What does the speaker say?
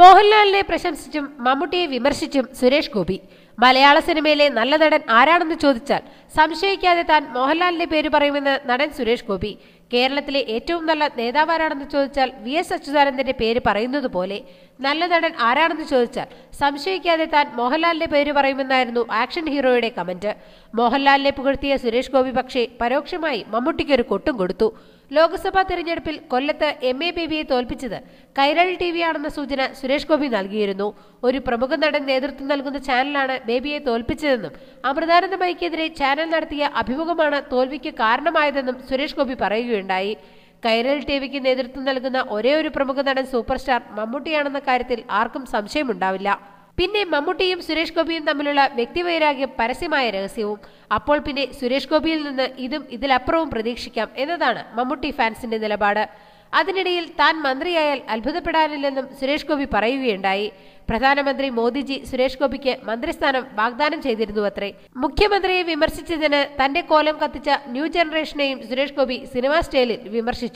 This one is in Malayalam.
മോഹൻലാലിനെ പ്രശംസിച്ചും മമ്മൂട്ടിയെ വിമർശിച്ചും സുരേഷ് ഗോപി. മലയാള സിനിമയിലെ നല്ല നടൻ ആരാണെന്ന് ചോദിച്ചാൽ സംശയിക്കാതെ താൻ മോഹൻലാലിന്റെ പേര് പറയുമെന്ന് നടൻ സുരേഷ് ഗോപി. കേരളത്തിലെ ഏറ്റവും നല്ല നേതാവാരാണെന്ന് ചോദിച്ചാൽ VS അച്യുതാനന്ദന്റെ പേര് പറയുന്നത് പോലെ നല്ല നടൻ ആരാണെന്ന് ചോദിച്ചാൽ സംശയിക്കാതെ താൻ മോഹൻലാലിന്റെ പേര് പറയുമെന്നായിരുന്നു ആക്ഷൻ ഹീറോയുടെ കമന്റ്. മോഹൻലാലിനെ പുകഴ്ത്തിയ സുരേഷ് ഗോപി പക്ഷേ പരോക്ഷമായി മമ്മൂട്ടിക്കൊരു കൊട്ടും കൊടുത്തു. ലോക്സഭാ തെരഞ്ഞെടുപ്പിൽ കൊല്ലത്ത് MA ബേബിയെ തോൽപ്പിച്ചത് കൈരളി TV ആണെന്ന സൂചന സുരേഷ് ഗോപി നൽകിയിരുന്നു. ഒരു പ്രമുഖ നടൻ നേതൃത്വം നൽകുന്ന ചാനലാണ് ബേബിയെ തോൽപ്പിച്ചതെന്നും അമൃതാനന്ദമയിക്കെതിരെ ചാനൽ നടത്തിയ അഭിമുഖമാണ് തോൽവിക്ക് കാരണമായതെന്നും സുരേഷ് ഗോപി പറയുകയുണ്ടായി. കൈരളി TVക്ക് നേതൃത്വം നൽകുന്ന ഒരേയൊരു പ്രമുഖ നടൻ സൂപ്പർ സ്റ്റാർ മമ്മൂട്ടിയാണെന്ന കാര്യത്തിൽ ആർക്കും സംശയമുണ്ടാവില്ല. പിന്നെ മമ്മൂട്ടിയും സുരേഷ് ഗോപിയും തമ്മിലുള്ള വ്യക്തിവൈരാഗ്യം പരസ്യമായ രഹസ്യവും. അപ്പോൾ പിന്നെ സുരേഷ് ഗോപിയിൽ നിന്ന് ഇതും ഇതിലപ്പുറവും പ്രതീക്ഷിക്കാം എന്നതാണ് മമ്മൂട്ടി ഫാൻസിന്റെ നിലപാട്. അതിനിടയിൽ താൻ മന്ത്രിയായാൽ അത്ഭുതപ്പെടാനില്ലെന്നും സുരേഷ് ഗോപി പറയുകയുണ്ടായി. പ്രധാനമന്ത്രി മോദിജി സുരേഷ് ഗോപിക്ക് മന്ത്രിസ്ഥാനം വാഗ്ദാനം ചെയ്തിരുന്നുവത്രേ. മുഖ്യമന്ത്രിയെ വിമർശിച്ചതിന് തന്റെ കോലം കത്തിച്ച ന്യൂ ജനറേഷനെയും സുരേഷ് ഗോപി സിനിമാ സ്റ്റൈലിൽ വിമർശിച്ചു.